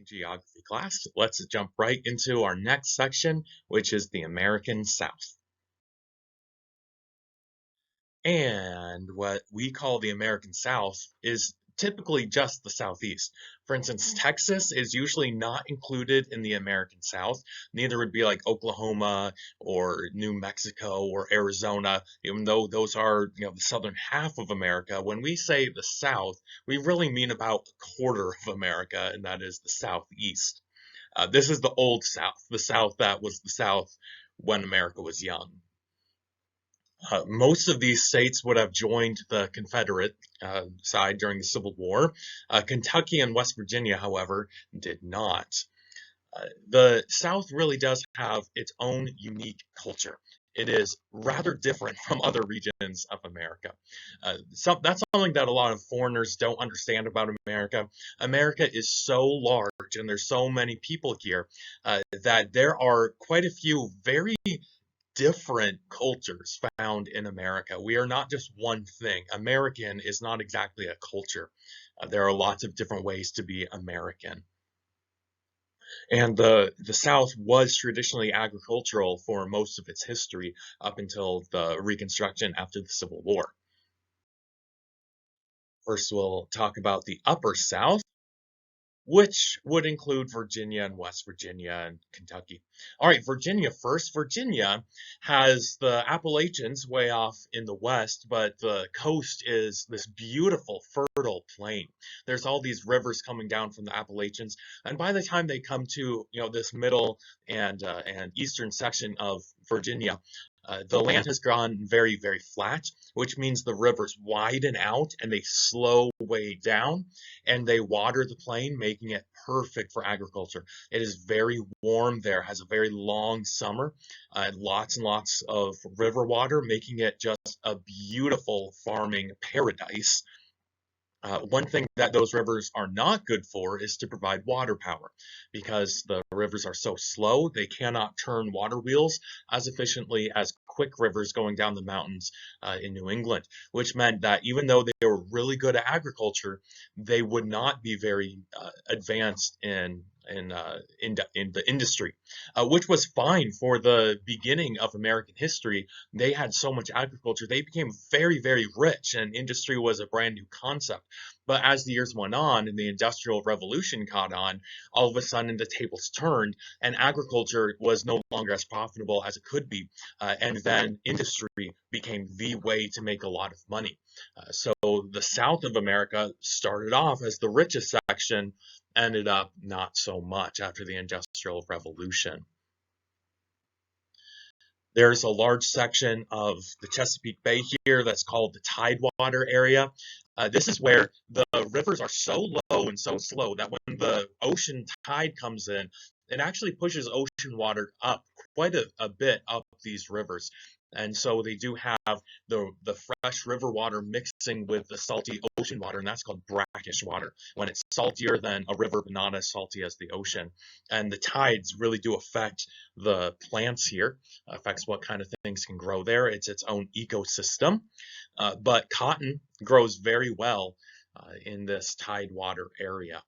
geography class. Let's jump right into our next section, which is the American South. And what we call the American South is typically just the Southeast. For instance, Texas is usually not included in the American South. Neither would be like Oklahoma or New Mexico or Arizona, even though those are, the southern half of America. When we say the South, we really mean about a quarter of America, and that is the Southeast. This is the old South, the South that was the South when America was young. Most of these states would have joined the Confederate side during the Civil War. Kentucky and West Virginia, however, did not. The South really does have its own unique culture. It is rather different from other regions of America. That's something that a lot of foreigners don't understand about America. America is so large and there's so many people here that there are quite a few very different cultures found in America. We are not just one thing. American is not exactly a culture. There are lots of different ways to be American. And the South was traditionally agricultural for most of its history up until the Reconstruction after the Civil War. First, we'll talk about the Upper South, which would include Virginia and West Virginia and Kentucky. All right, Virginia first. Virginia has the Appalachians way off in the west, but the coast is this beautiful, fertile plain. There's all these rivers coming down from the Appalachians, and by the time they come to, this middle and eastern section of Virginia, the land has gone very, very flat, which means the rivers widen out and they slow way down and they water the plain, making it perfect for agriculture. It is very warm there, has a very long summer, lots and lots of river water, making it just a beautiful farming paradise. One thing that those rivers are not good for is to provide water power because the rivers are so slow, they cannot turn water wheels as efficiently as quick rivers going down the mountains in New England, which meant that even though they were really good at agriculture, they would not be very advanced in the industry, which was fine for the beginning of American history. They had so much agriculture, they became very, very rich, and industry was a brand new concept. But as the years went on and the Industrial Revolution caught on, all of a sudden the tables turned and agriculture was no longer as profitable as it could be. And then industry became the way to make a lot of money. So the South of America started off as the richest section, ended up not so much after the Industrial Revolution. There's a large section of the Chesapeake Bay here that's called the Tidewater area. This is where the rivers are so low and so slow that when the ocean tide comes in, it actually pushes ocean water up quite a bit up these rivers. And so they do have the fresh river water mixing with the salty ocean water, and that's called brackish water. When it's saltier than a river, but not as salty as the ocean. And the tides really do affect the plants here, affects what kind of things can grow there. It's its own ecosystem. But cotton grows very well in this tidewater area.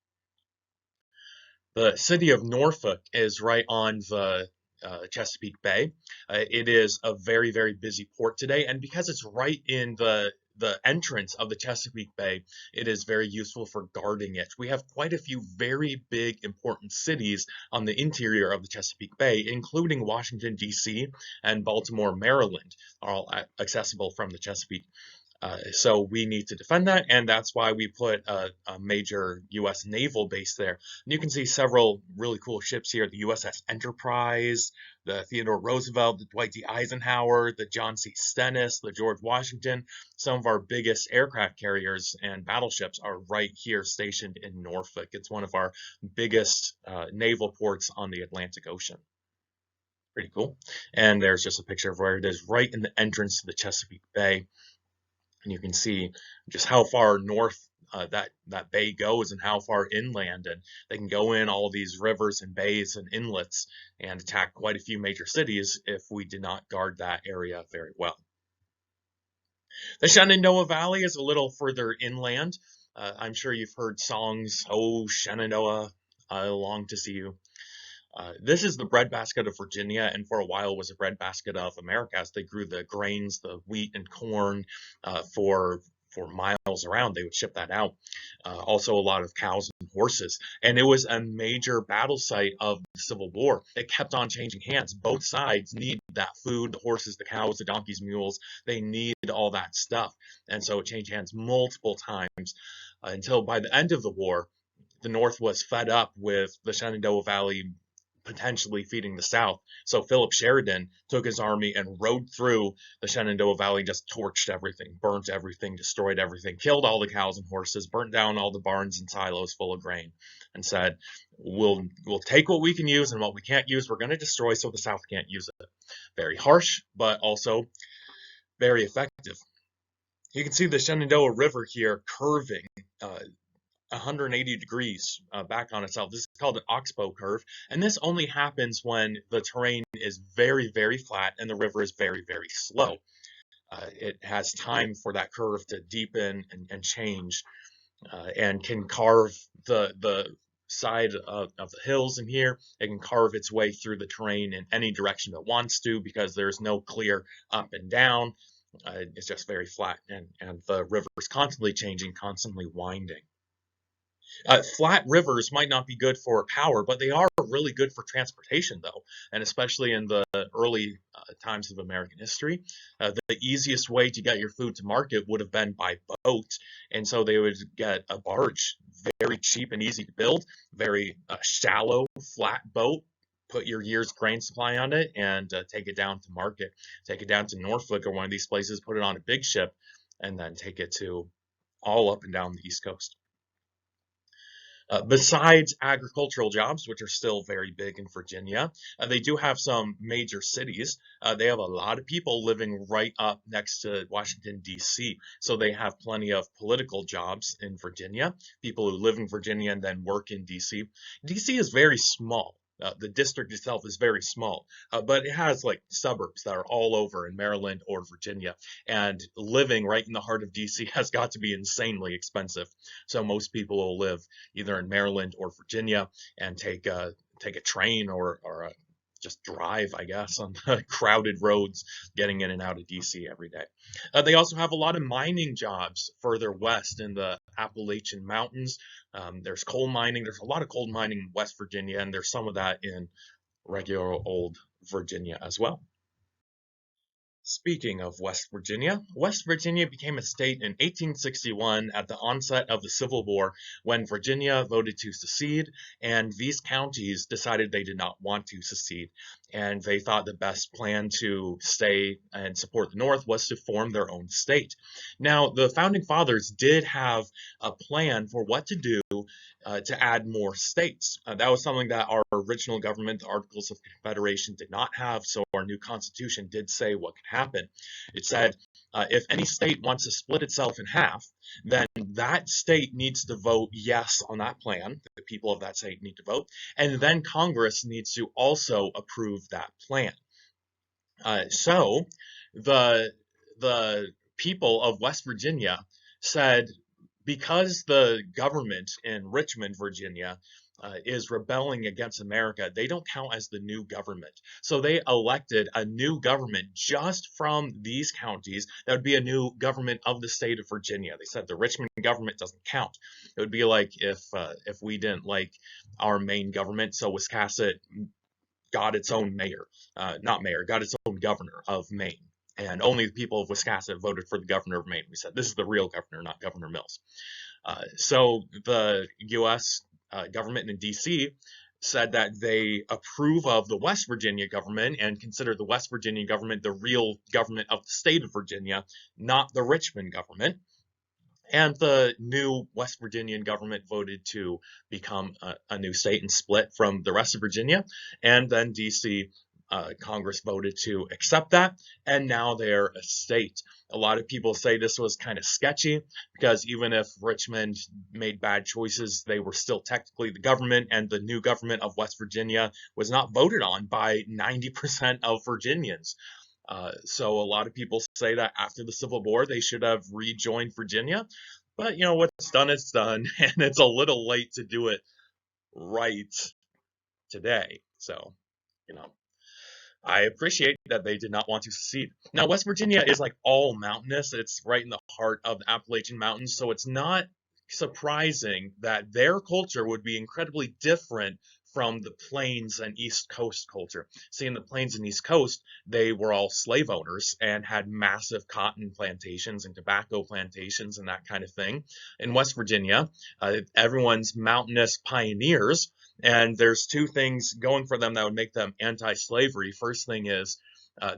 The city of Norfolk is right on the Chesapeake Bay. It is a very, very busy port today, and because it's right in the entrance of the Chesapeake Bay, it is very useful for guarding it. We have quite a few very big, important cities on the interior of the Chesapeake Bay, including Washington, D.C. and Baltimore, Maryland, are all accessible from the Chesapeake. So we need to defend that, and that's why we put a major U.S. naval base there. And you can see several really cool ships here: the USS Enterprise, the Theodore Roosevelt, the Dwight D. Eisenhower, the John C. Stennis, the George Washington. Some of our biggest aircraft carriers and battleships are right here stationed in Norfolk. It's one of our biggest naval ports on the Atlantic Ocean. Pretty cool. And there's just a picture of where it is right in the entrance to the Chesapeake Bay. And you can see just how far north that bay goes and how far inland, and they can go in all these rivers and bays and inlets and attack quite a few major cities if we did not guard that area very well. The Shenandoah Valley is a little further inland. I'm sure you've heard songs, "Oh, Shenandoah, I long to see you. This is the breadbasket of Virginia, and for a while was a breadbasket of America as they grew the grains, the wheat and corn for miles around. They would ship that out. Also, a lot of cows and horses, and it was a major battle site of the Civil War. It kept on changing hands. Both sides need that food: the horses, the cows, the donkeys, mules. They need all that stuff, and so it changed hands multiple times until by the end of the war, the North was fed up with the Shenandoah Valley potentially feeding the South. So Philip Sheridan took his army and rode through the Shenandoah Valley, just torched everything, burnt everything, destroyed everything, killed all the cows and horses, burnt down all the barns and silos full of grain, and said, "We'll take what we can use, and what we can't use, we're going to destroy so the South can't use it." Very harsh, but also very effective. You can see the Shenandoah River here curving 180 degrees back on itself. This is called an oxbow curve, and this only happens when the terrain is very, very flat and the river is very, very slow. It has time for that curve to deepen and change, and can carve the side of the hills in here. It can carve its way through the terrain in any direction it wants to because there's no clear up and down. It's just very flat, and the river is constantly changing, constantly winding. Flat rivers might not be good for power, but they are really good for transportation, though, and especially in the early times of American history. The easiest way to get your food to market would have been by boat, and so they would get a barge, very cheap and easy to build, very shallow, flat boat. Put your year's grain supply on it and take it down to market. Take it down to Norfolk or one of these places, put it on a big ship, and then take it to all up and down the East Coast. Besides agricultural jobs, which are still very big in Virginia, they do have some major cities. They have a lot of people living right up next to Washington, D.C., so they have plenty of political jobs in Virginia, people who live in Virginia and then work in D.C. D.C. is very small. The district itself is very small, but it has like suburbs that are all over in Maryland or Virginia. And living right in the heart of DC has got to be insanely expensive. So most people will live either in Maryland or Virginia and take a train or just drive, I guess, on the crowded roads getting in and out of DC every day. They also have a lot of mining jobs further west in the Appalachian Mountains. There's coal mining. There's a lot of coal mining in West Virginia, and there's some of that in regular old Virginia as well. Speaking of West Virginia became a state in 1861 at the onset of the Civil War when Virginia voted to secede, and these counties decided they did not want to secede, and they thought the best plan to stay and support the North was to form their own state. Now, the Founding Fathers did have a plan for what to do to add more states. That was something that our original government, the Articles of Confederation, did not have, so our new Constitution did say what could happen. It said if any state wants to split itself in half, then that state needs to vote yes on that plan. The people of that state need to vote, and then Congress needs to also approve that plan. So the people of West Virginia said, because the government in Richmond, Virginia, is rebelling against America, they don't count as the new government. So they elected a new government just from these counties. That would be a new government of the state of Virginia. They said the Richmond government doesn't count. It would be like if we didn't like our main government, so Wiscasset got its own mayor, not mayor, got its own governor of Maine. And only the people of Wiscasset voted for the governor of Maine. We said, this is the real governor, not Governor Mills. So the U.S. Government in D.C. said that they approve of the West Virginia government and consider the West Virginia government the real government of the state of Virginia, not the Richmond government. And the new West Virginian government voted to become a new state and split from the rest of Virginia. And then D.C. Congress voted to accept that, and now they're a state. A lot of people say this was kind of sketchy because even if Richmond made bad choices, they were still technically the government, and the new government of West Virginia was not voted on by 90% of Virginians. So a lot of people say that after the Civil War, they should have rejoined Virginia. But, what's done is done, and it's a little late to do it right today. So, you know, I appreciate that they did not want to secede. Now, West Virginia is like all mountainous. It's right in the heart of the Appalachian Mountains, so it's not surprising that their culture would be incredibly different from the Plains and East Coast culture. See, in the Plains and East Coast, they were all slave owners and had massive cotton plantations and tobacco plantations and that kind of thing. In West Virginia, everyone's mountainous pioneers, and there's two things going for them that would make them anti-slavery. First thing is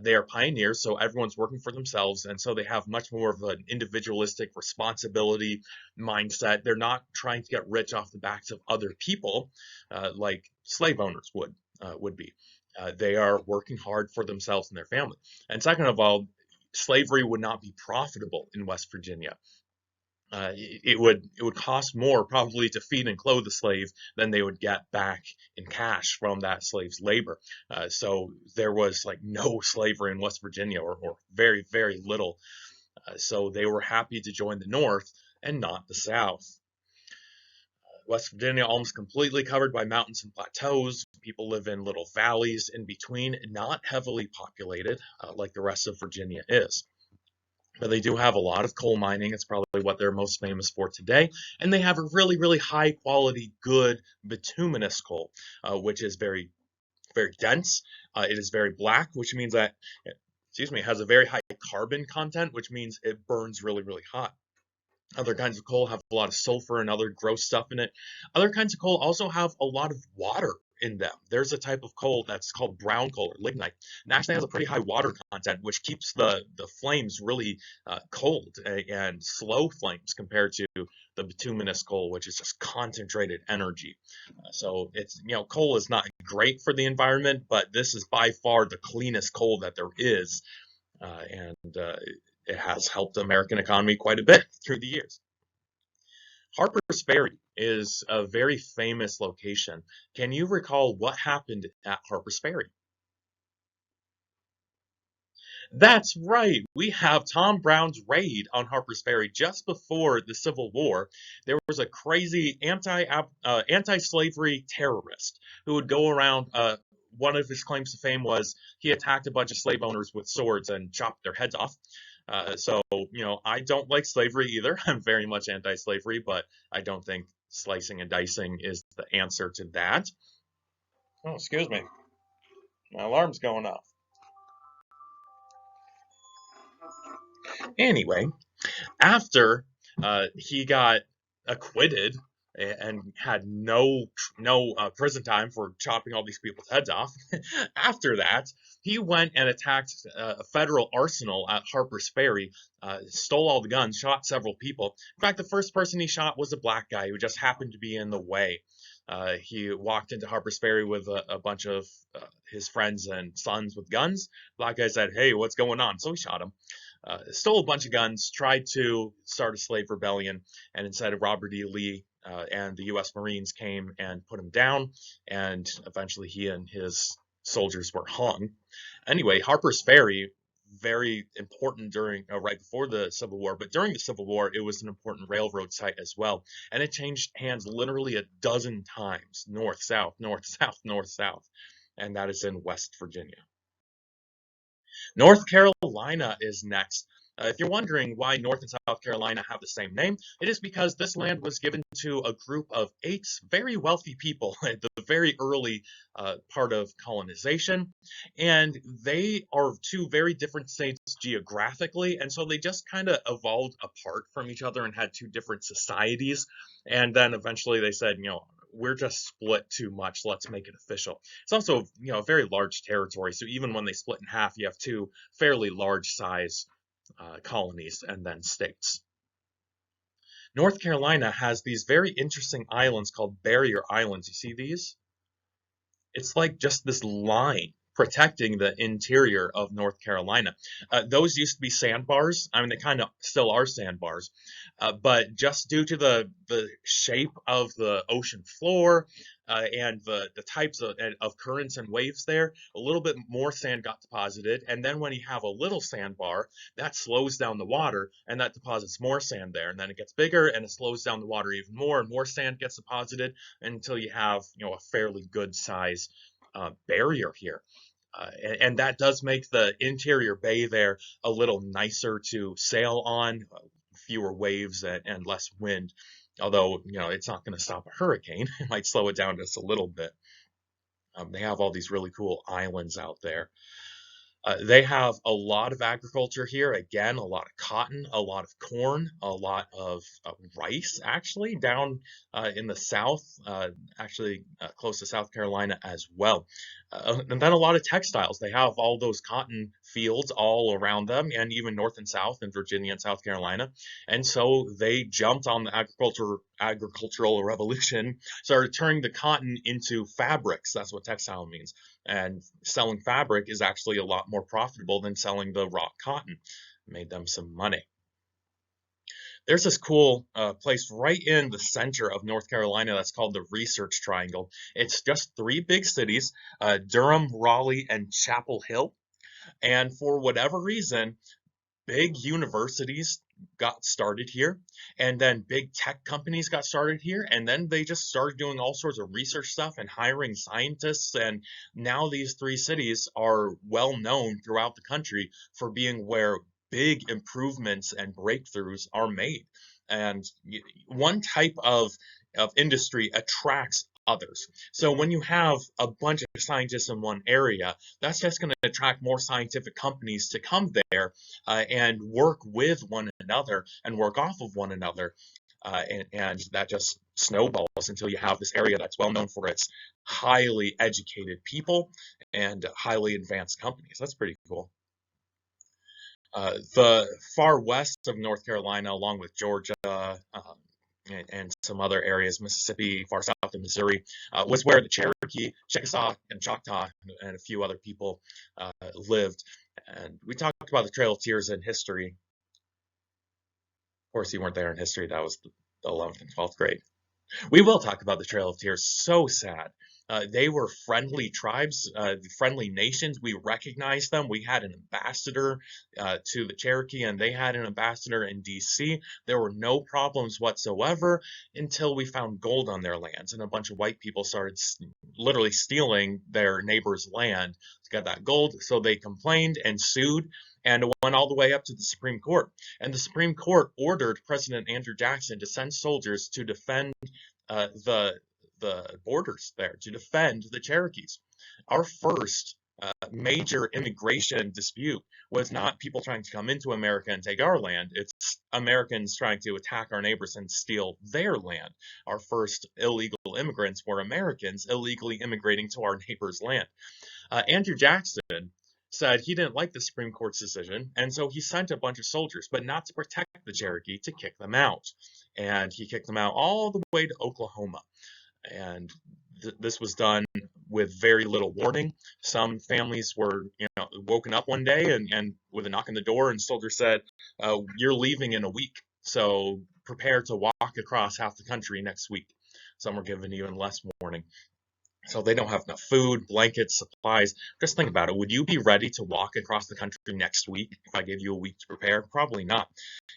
they are pioneers, so everyone's working for themselves, and so they have much more of an individualistic responsibility mindset. They're not trying to get rich off the backs of other people like slave owners would be. They are working hard for themselves and their family. And second of all, slavery would not be profitable in West Virginia. It would cost more probably to feed and clothe the slave than they would get back in cash from that slave's labor. So there was like no slavery in West Virginia, or very, very little. So they were happy to join the North and not the South. West Virginia almost completely covered by mountains and plateaus. People live in little valleys in between, not heavily populated like the rest of Virginia is. But they do have a lot of coal mining. It's probably what they're most famous for today. And they have a really, really high quality, good bituminous coal, which is very, very dense. It is very black, which means that, excuse me, it has a very high carbon content, which means it burns really, really hot. Other kinds of coal have a lot of sulfur and other gross stuff in it. Other kinds of coal also have a lot of water in them. There's a type of coal that's called brown coal or lignite, and actually has a pretty high water content, which keeps the flames really cold and slow flames compared to the bituminous coal, which is just concentrated energy. So it's, coal is not great for the environment, but this is by far the cleanest coal that there is, and it has helped the American economy quite a bit through the years. Harper's Ferry is a very famous location. Can you recall what happened at Harper's Ferry? That's right. We have Tom Brown's raid on Harper's Ferry just before the Civil War. There was a crazy anti-slavery terrorist who would go around. One of his claims to fame was he attacked a bunch of slave owners with swords and chopped their heads off. So, I don't like slavery either. I'm very much anti-slavery, but I don't think slicing and dicing is the answer to that. Oh, excuse me. My alarm's going off. Anyway, after he got acquitted and had no prison time for chopping all these people's heads off. After that, he went and attacked a federal arsenal at Harper's Ferry, stole all the guns, shot several people. In fact, the first person he shot was a black guy who just happened to be in the way. He walked into Harper's Ferry with a bunch of his friends and sons with guns. Black guy said, "Hey, what's going on?" So he shot him. Stole a bunch of guns, tried to start a slave rebellion, and instead Robert E. Lee and the U.S. Marines came and put him down, and eventually he and his soldiers were hung. Anyway, Harper's Ferry, very important during right before the Civil War, but during the Civil War, it was an important railroad site as well, and it changed hands literally a dozen times, north, south, north, south, north, south, and that is in West Virginia. North Carolina is next. If you're wondering why North and South Carolina have the same name, it is because this land was given to a group of 8 very wealthy people at the very early part of colonization. And they are 2 very different states geographically, and so they just kind of evolved apart from each other and had 2 different societies. And then eventually they said, we're just split too much. Let's make it official. It's also, a very large territory. So even when they split in half, you have 2 fairly large size colonies and then states. North Carolina has these very interesting islands called barrier islands. You see these? It's like just this line protecting the interior of North Carolina. Those used to be sandbars. I mean, they kind of still are sandbars, but just due to the shape of the ocean floor, and the types of currents and waves there, a little bit more sand got deposited. And then when you have a little sandbar, that slows down the water and that deposits more sand there. And then it gets bigger and it slows down the water even more, and more sand gets deposited until you have, a fairly good size barrier here. And that does make the interior bay there a little nicer to sail on, fewer waves and less wind. Although, it's not going to stop a hurricane. It might slow it down just a little bit. They have all these really cool islands out there. They have a lot of agriculture here. Again, a lot of cotton, a lot of corn, a lot of rice, actually, down in the south, close to South Carolina as well. And then a lot of textiles. They have all those cotton fields all around them, and even north and south in Virginia and South Carolina. And so they jumped on the agricultural revolution, started turning the cotton into fabrics. That's what textile means. And selling fabric is actually a lot more profitable than selling the raw cotton. Made them some money. There's this cool place right in the center of North Carolina that's called the Research Triangle. It's just 3 big cities, Durham, Raleigh, and Chapel Hill. And for whatever reason, big universities got started here, and then big tech companies got started here, and then they just started doing all sorts of research stuff and hiring scientists. And now these 3 cities are well known throughout the country for being where big improvements and breakthroughs are made. And one type of industry attracts others. So when you have a bunch of scientists in one area, that's just going to attract more scientific companies to come there and work with one another and work off of one another. And that just snowballs until you have this area that's well known for its highly educated people and highly advanced companies. That's pretty cool. The far west of North Carolina, along with Georgia, and some other areas, Mississippi, far south of Missouri, was where the Cherokee, Chickasaw, and Choctaw, and a few other people lived. And we talked about the Trail of Tears in history. Of course, you weren't there in history. That was the 11th and 12th grade. We will talk about the Trail of Tears. So sad. They were friendly tribes, friendly nations. We recognized them. We had an ambassador to the Cherokee, and they had an ambassador in D.C. There were no problems whatsoever until we found gold on their lands, and a bunch of white people started literally stealing their neighbor's land to get that gold. So they complained and sued, and it went all the way up to the Supreme Court. And the Supreme Court ordered President Andrew Jackson to send soldiers to defend the borders there, to defend the Cherokees. Our first major immigration dispute was not people trying to come into America and take our land. It's Americans trying to attack our neighbors and steal their land. Our first illegal immigrants were Americans illegally immigrating to our neighbors' land. Andrew Jackson said he didn't like the Supreme Court's decision, and so he sent a bunch of soldiers, but not to protect the Cherokee, to kick them out. And he kicked them out all the way to Oklahoma. And this was done with very little warning. Some families were, woken up one day and with a knock on the door, and soldier said, "You're leaving in a week, so prepare to walk across half the country next week." Some were given even less warning. So they don't have enough food, blankets, supplies. Just think about it. Would you be ready to walk across the country next week if I gave you a week to prepare? Probably not.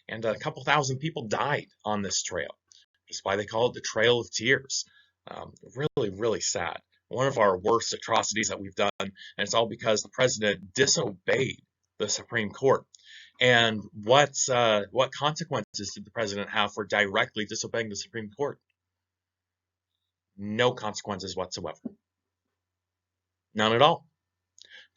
And a couple thousand people died on this trail. That's why they call it the Trail of Tears. Really, really sad. One of our worst atrocities that we've done, and it's all because the president disobeyed the Supreme Court. And what consequences did the president have for directly disobeying the Supreme Court? No consequences whatsoever. None at all.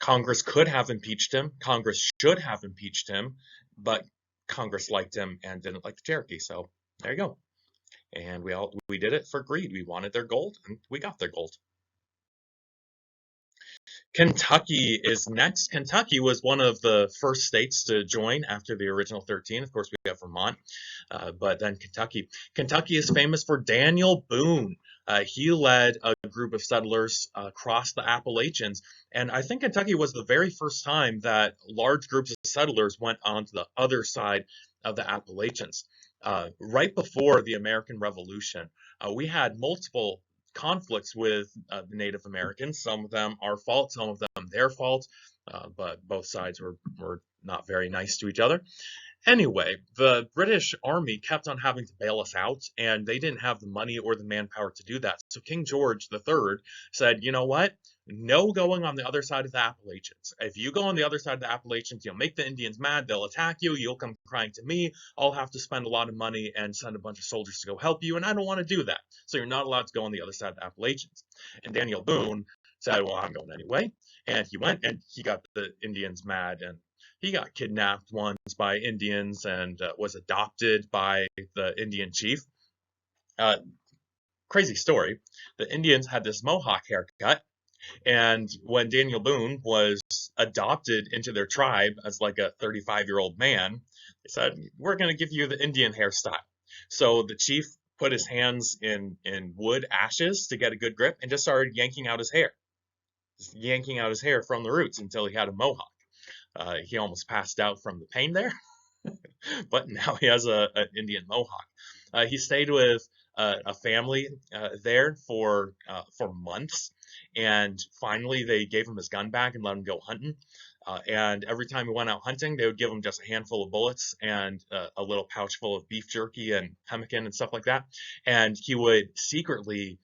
Congress could have impeached him. Congress should have impeached him, but Congress liked him and didn't like the Cherokee. So there you go. And we did it for greed. We wanted their gold, and we got their gold. Kentucky is next. Kentucky was one of the first states to join after the original 13. Of course, we have Vermont, but then Kentucky. Kentucky is famous for Daniel Boone. He led a group of settlers across the Appalachians, and I think Kentucky was the very first time that large groups of settlers went onto the other side of the Appalachians. Right before the American Revolution, we had multiple conflicts with the Native Americans. Some of them our fault, some of them their fault, but both sides were not very nice to each other. Anyway, the British Army kept on having to bail us out, and they didn't have the money or the manpower to do that. So King George III said, you know what? No going on the other side of the Appalachians. If you go on the other side of the Appalachians, you'll make the Indians mad. They'll attack you. You'll come crying to me. I'll have to spend a lot of money and send a bunch of soldiers to go help you, and I don't want to do that. So you're not allowed to go on the other side of the Appalachians. And Daniel Boone said, well, I'm going anyway. And he went, and he got the Indians mad, and he got kidnapped once by Indians and was adopted by the Indian chief. Crazy story. The Indians had this mohawk haircut, and when Daniel Boone was adopted into their tribe as like a 35-year-old man, they said, we're going to give you the Indian hairstyle. So the chief put his hands in wood ashes to get a good grip and just started yanking out his hair. Just yanking out his hair from the roots until he had a mohawk. He almost passed out from the pain there, but now he has an Indian mohawk. He stayed with a family there for months, and finally they gave him his gun back and let him go hunting. And every time he went out hunting, they would give him just a handful of bullets and a little pouch full of beef jerky and pemmican and stuff like that. And he would secretly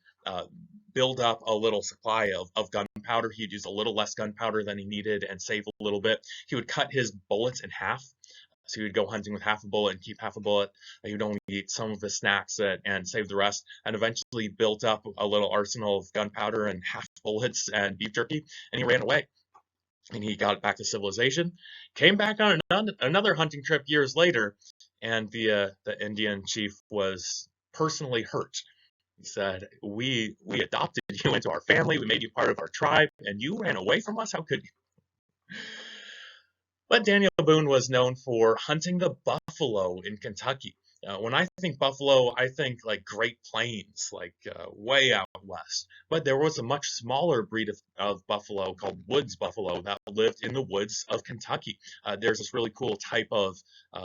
build up a little supply of gunpowder. He'd use a little less gunpowder than he needed and save a little bit. He would cut his bullets in half. So he would go hunting with half a bullet and keep half a bullet. He would only eat some of his snacks and save the rest, and eventually built up a little arsenal of gunpowder and half bullets and beef jerky, and he ran away. And he got back to civilization, came back on another hunting trip years later, and the Indian chief was personally hurt. He said, we adopted you into our family, we made you part of our tribe, and you ran away from us? How could you? But Daniel Boone was known for hunting the buffalo in Kentucky. When I think buffalo, I think like Great Plains, like way out west. But there was a much smaller breed of buffalo called woods buffalo that lived in the woods of Kentucky. There's this really cool type of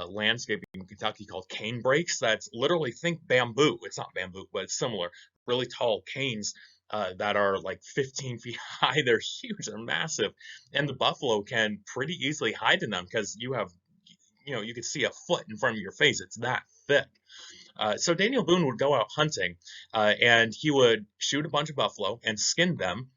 landscaping in Kentucky called cane brakes that's literally, think bamboo. It's not bamboo, but it's similar. Really tall canes that are like 15 feet high. They're huge, they're massive. And the buffalo can pretty easily hide in them because you could see a foot in front of your face. It's that thick. So Daniel Boone would go out hunting and he would shoot a bunch of buffalo and skin them.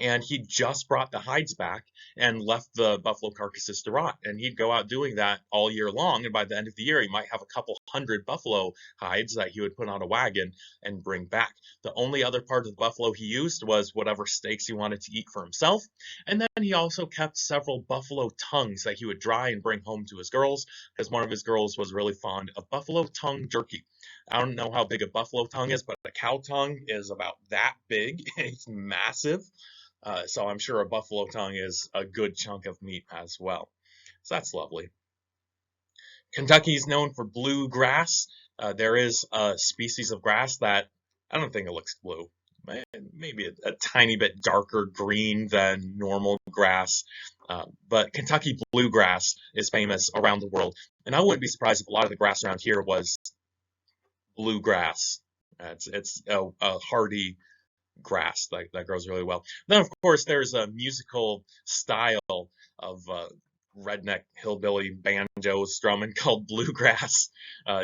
And he just brought the hides back and left the buffalo carcasses to rot. And he'd go out doing that all year long. And by the end of the year, he might have a couple hundred buffalo hides that he would put on a wagon and bring back. The only other part of the buffalo he used was whatever steaks he wanted to eat for himself. And then he also kept several buffalo tongues that he would dry and bring home to his girls, because one of his girls was really fond of buffalo tongue jerky. I don't know how big a buffalo tongue is, but a cow tongue is about that big. It's massive. So I'm sure a buffalo tongue is a good chunk of meat as well. So that's lovely. Kentucky is known for bluegrass. There is a species of grass that I don't think it looks blue. Maybe a tiny bit darker green than normal grass. But Kentucky bluegrass is famous around the world. And I wouldn't be surprised if a lot of the grass around here was bluegrass. It's a hardy grass that grows really well. Then, of course, there's a musical style of redneck hillbilly banjo strumming called bluegrass,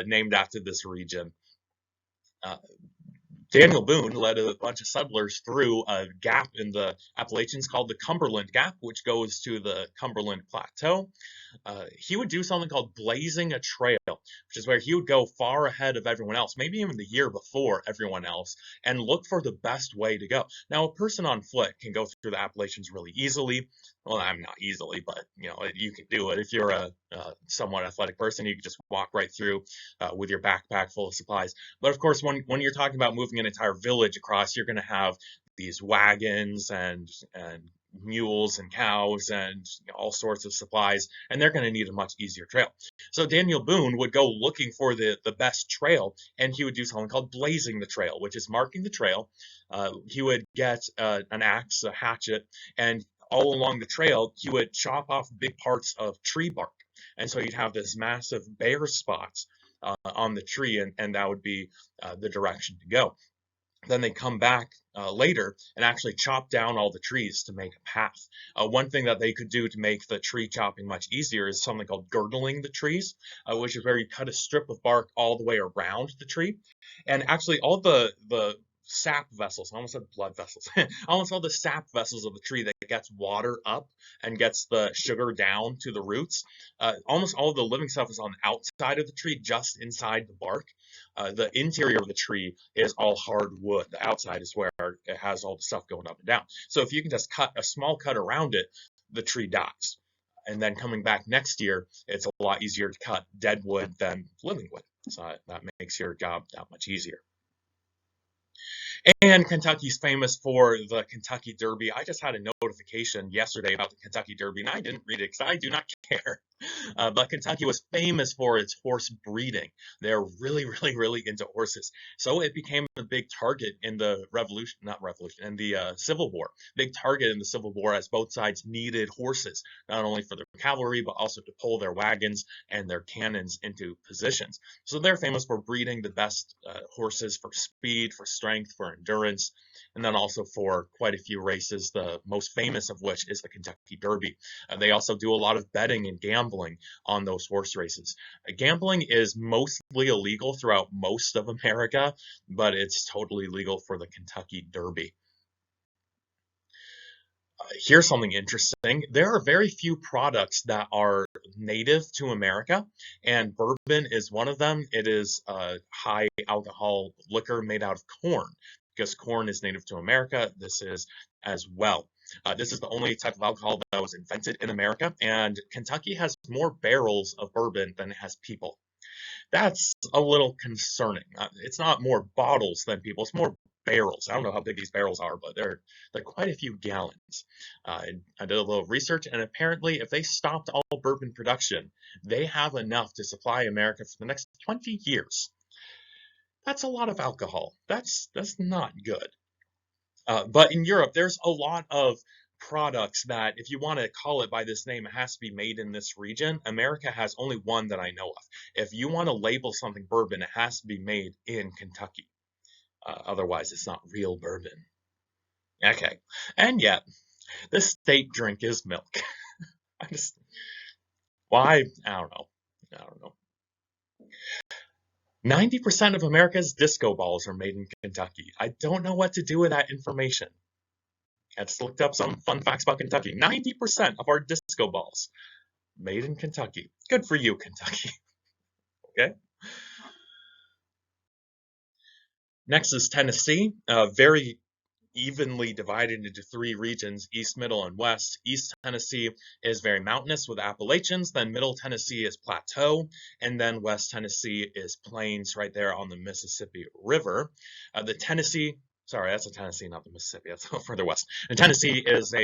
named after this region. Daniel Boone led a bunch of settlers through a gap in the Appalachians called the Cumberland Gap, which goes to the Cumberland Plateau. He would do something called blazing a trail, which is where he would go far ahead of everyone else, maybe even the year before everyone else, and look for the best way to go. Now, a person on foot can go through the Appalachians really easily. Well, I'm not easily, but you can do it. If you're a somewhat athletic person, you can just walk right through with your backpack full of supplies. But of course, when you're talking about moving an entire village across, you're going to have these wagons and mules and cows and all sorts of supplies, and they're going to need a much easier trail. So Daniel Boone would go looking for the best trail, and he would do something called blazing the trail, which is marking the trail. He would get an axe, a hatchet, and all along the trail, he would chop off big parts of tree bark. And so you'd have this massive bare spots on the tree, and that would be the direction to go. then they come back later and actually chop down all the trees to make a path. One thing that they could do to make the tree chopping much easier is something called girdling the trees, which is where you cut a strip of bark all the way around the tree. And actually, all the sap vessels, I almost said blood vessels, almost all the sap vessels of the tree that gets water up and gets the sugar down to the roots, almost all of the living stuff is on the outside of the tree, just inside the bark. The interior of the tree is all hard wood. The outside is where it has all the stuff going up and down. So if you can just cut a small cut around it, the tree dies. And then coming back next year, it's a lot easier to cut dead wood than living wood. So that makes your job that much easier. And Kentucky's famous for the Kentucky Derby. I just had a notification yesterday about the Kentucky Derby, and I didn't read it because I do not care. But Kentucky was famous for its horse breeding. They're really, really, really into horses. So it became a big target in the in the Civil War. Big target in the Civil War as both sides needed horses, not only for their cavalry, but also to pull their wagons and their cannons into positions. So they're famous for breeding the best horses for speed, for strength, for endurance, and then also for quite a few races, the most famous of which is the Kentucky Derby. They also do a lot of betting and gambling on those horse races. Gambling is mostly illegal throughout most of America, but it's totally legal for the Kentucky Derby. Here's something interesting. There are very few products that are native to America, and bourbon is one of them. It is a high alcohol liquor made out of corn, because corn is native to America. This is as well. This is the only type of alcohol that was invented in America, and Kentucky has more barrels of bourbon than it has people. That's a little concerning. It's not more bottles than people, it's more barrels. I don't know how big these barrels are, but they're quite a few gallons. I did a little research, and apparently, if they stopped all bourbon production, they have enough to supply America for the next 20 years. That's a lot of alcohol. That's not good. But in Europe, there's a lot of products that, if you want to call it by this name, it has to be made in this region. America has only one that I know of. If you want to label something bourbon, it has to be made in Kentucky. Otherwise, it's not real bourbon. Okay. And yet, the state drink is milk. I just, why? I don't know. I don't know. 90% of America's disco balls are made in Kentucky. I don't know what to do with that information. I just looked up some fun facts about Kentucky. 90% of our disco balls made in Kentucky. Good for you, Kentucky. Okay. Next is Tennessee. Very evenly divided into three regions, East, Middle, and West. East Tennessee is very mountainous with Appalachians, then Middle Tennessee is plateau, and then West Tennessee is plains right there on the Mississippi River. The Tennessee, sorry, that's a Tennessee, not the Mississippi, that's a little further west. And Tennessee is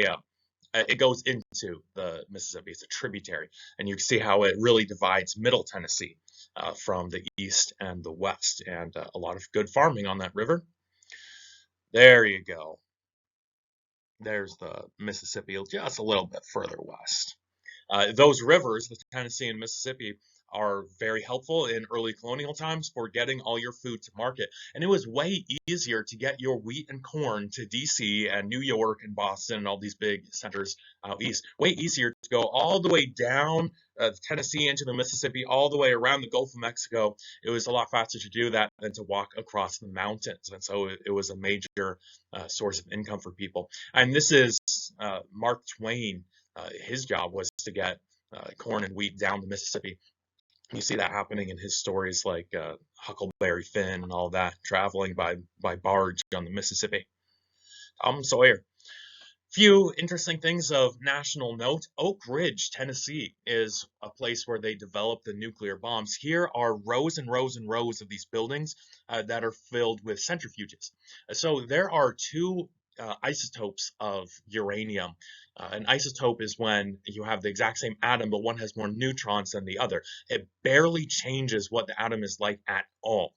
it goes into the Mississippi, it's a tributary, and you can see how it really divides Middle Tennessee from the east and the west, and a lot of good farming on that river. There you go. There's the Mississippi, just a little bit further west. Those rivers, the Tennessee and Mississippi, are very helpful in early colonial times for getting all your food to market. And it was way easier to get your wheat and corn to DC and New York and Boston and all these big centers out east. Way easier to go all the way down Tennessee into the Mississippi, all the way around the Gulf of Mexico. It was a lot faster to do that than to walk across the mountains. And so it was a major source of income for people. And this is Mark Twain. His job was to get corn and wheat down the Mississippi. You see that happening in his stories like Huckleberry Finn and all that, traveling by barge on the Mississippi. Tom Sawyer. Few interesting things of national note. Oak Ridge, Tennessee is a place where they developed the nuclear bombs. Here are rows and rows and rows of these buildings that are filled with centrifuges. So there are two isotopes of uranium. An isotope is when you have the exact same atom, but one has more neutrons than the other. It barely changes what the atom is like at all.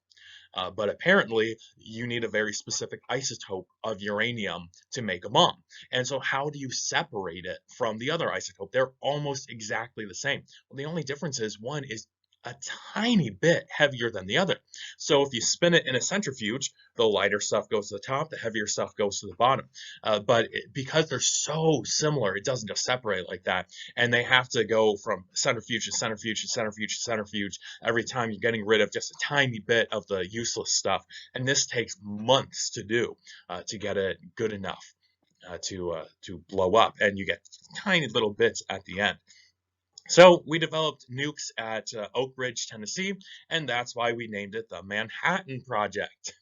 But apparently, you need a very specific isotope of uranium to make a bomb. And so how do you separate it from the other isotope? They're almost exactly the same. Well, the only difference is one is a tiny bit heavier than the other. So if you spin it in a centrifuge, the lighter stuff goes to the top, the heavier stuff goes to the bottom. Because they're so similar, it doesn't just separate like that. And they have to go from centrifuge to centrifuge to centrifuge to centrifuge every time you're getting rid of just a tiny bit of the useless stuff. And this takes months to do to get it good enough to blow up, and you get tiny little bits at the end. So we developed nukes at Oak Ridge, Tennessee, and that's why we named it the Manhattan Project.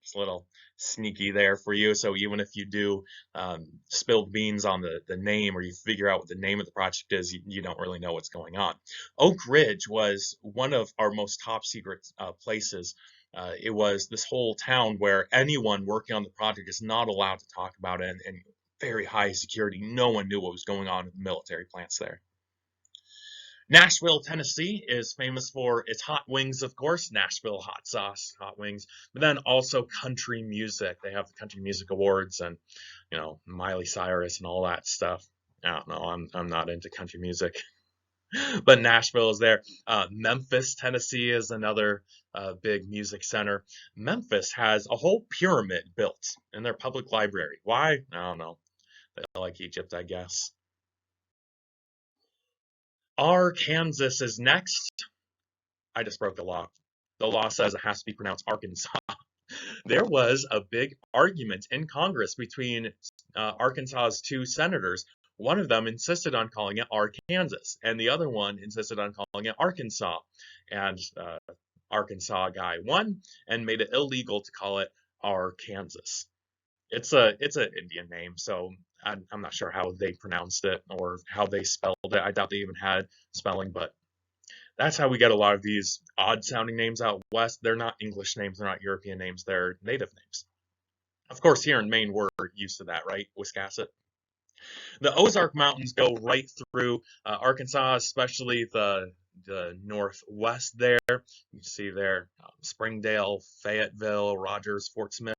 Just a little sneaky there for you. So even if you do spilled beans on the name, or you figure out what the name of the project is, you don't really know what's going on. Oak Ridge was one of our most top secret places. It was this whole town where anyone working on the project is not allowed to talk about it, and very high security. No one knew what was going on in the military plants there. Nashville, Tennessee is famous for its hot wings, of course, Nashville hot sauce, hot wings, but then also country music. They have the Country Music Awards and, Miley Cyrus and all that stuff. I don't know, I'm not into country music, but Nashville is there. Memphis, Tennessee is another big music center. Memphis has a whole pyramid built in their public library. Why? I don't know. They like Egypt, I guess. Arkansas is next. I just broke the law. The law says it has to be pronounced Arkansas. There was a big argument in Congress between Arkansas's two senators. One of them insisted on calling it Arkansas, and the other one insisted on calling it Arkansas. And Arkansas guy won and made it illegal to call it Arkansas. It's an Indian name, so I'm not sure how they pronounced it or how they spelled it. I doubt they even had spelling, but that's how we get a lot of these odd sounding names out west. They're not English names, they're not European names, they're native names. Of course, here in Maine, we're used to that, right? Wiscasset. The Ozark Mountains go right through Arkansas, especially the northwest there. You see there Springdale, Fayetteville, Rogers, Fort Smith.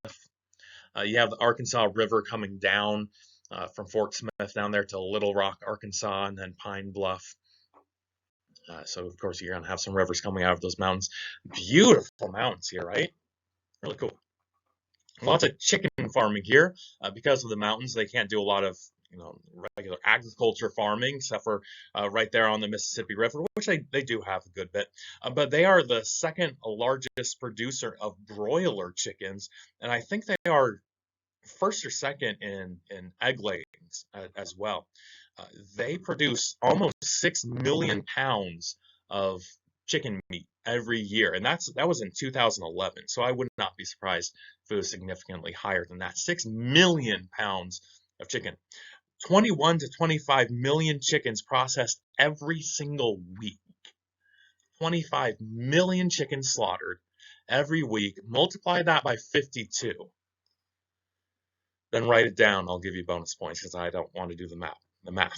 You have the Arkansas River coming down from Fort Smith down there to Little Rock, Arkansas, and then Pine Bluff. So, of course, you're going to have some rivers coming out of those mountains. Beautiful mountains here, right? Really cool. Lots of chicken farming here. Because of the mountains, they can't do a lot of regular agriculture farming, except for right there on the Mississippi River, which they do have a good bit. But they are the second largest producer of broiler chickens, and I think they are first or second in egg layings as well. They produce almost 6 million pounds of chicken meat every year, and that was in 2011. So I would not be surprised if it was significantly higher than that. 6 million pounds of chicken. 21 to 25 million chickens processed every single week. 25 million chickens slaughtered every week. Multiply that by 52. Then write it down. I'll give you bonus points because I don't want to do the math.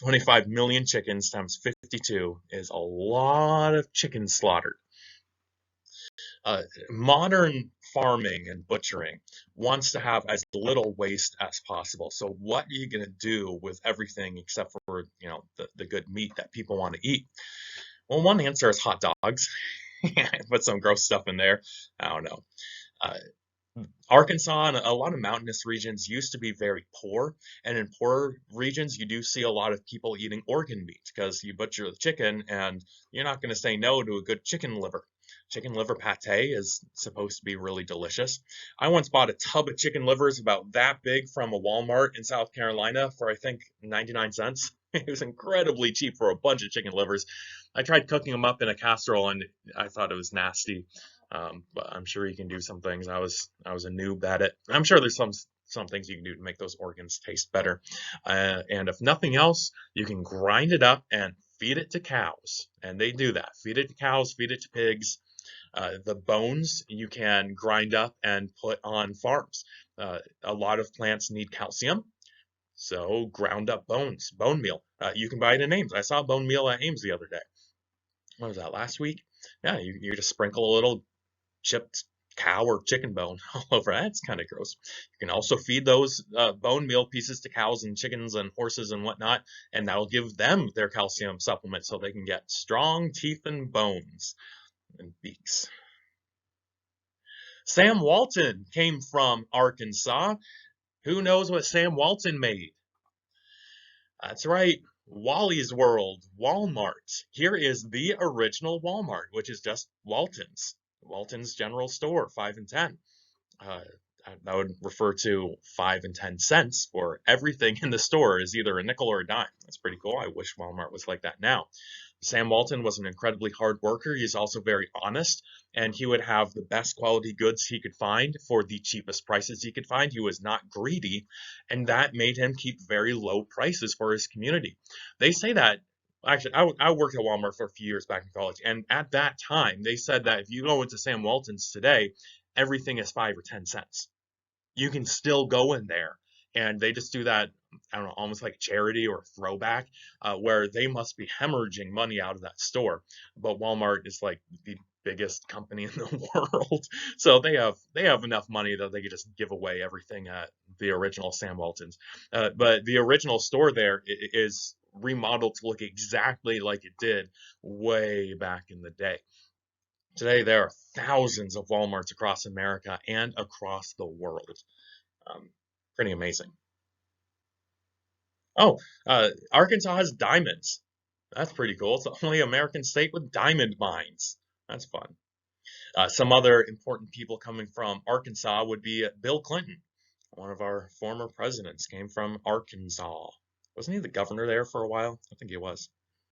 25 million chickens times 52 is a lot of chickens slaughtered. Modern farming and butchering wants to have as little waste as possible. So what are you going to do with everything except for the good meat that people want to eat? Well, one answer is hot dogs. Put some gross stuff in there. I don't know. Arkansas and a lot of mountainous regions used to be very poor, and in poor regions you do see a lot of people eating organ meat because you butcher the chicken and you're not going to say no to a good chicken liver. Chicken liver pate is supposed to be really delicious. I once bought a tub of chicken livers about that big from a Walmart in South Carolina for I think 99 cents. It was incredibly cheap for a bunch of chicken livers. I tried cooking them up in a casserole and I thought it was nasty. But I'm sure you can do some things. I was a noob at it. I'm sure there's some things you can do to make those organs taste better. And if nothing else, you can grind it up and feed it to cows. And they do that. Feed it to cows, feed it to pigs. The bones you can grind up and put on farms. A lot of plants need calcium. So ground up bones, bone meal. You can buy it in Ames. I saw bone meal at Ames the other day. What was that, last week? Yeah, you just sprinkle a little chipped cow or chicken bone all over. That's kind of gross. You can also feed those bone meal pieces to cows and chickens and horses and whatnot, and that'll give them their calcium supplement so they can get strong teeth and bones and beaks. Sam Walton came from Arkansas. Who knows what Sam Walton made? That's right, Wally's World, Walmart. Here is the original Walmart, which is just Walton's. Walton's General Store, 5 and 10. Uh, that would refer to 5 and 10 cents for everything in the store is either a nickel or a dime. That's pretty cool. I wish Walmart was like that now. Sam Walton was an incredibly hard worker. He's also very honest, and he would have the best quality goods he could find for the cheapest prices he could find. He was not greedy, and that made him keep very low prices for his community. They say that. Actually, I worked at Walmart for a few years back in college, and at that time, they said that if you go into Sam Walton's today, everything is 5 or 10 cents. You can still go in there, and they just do that, I don't know, almost like charity or throwback, where they must be hemorrhaging money out of that store. But Walmart is like the biggest company in the world, so they have enough money that they could just give away everything at the original Sam Walton's. But the original store there is remodeled to look exactly like it did way back in the day. Today, there are thousands of Walmarts across America and across the world. Um, Pretty amazing. Oh, Arkansas has diamonds. That's pretty cool. It's the only American state with diamond mines. That's fun. Some other important people coming from Arkansas would be Bill Clinton. One of our former presidents came from Arkansas. Wasn't he the governor there for a while? I think he was.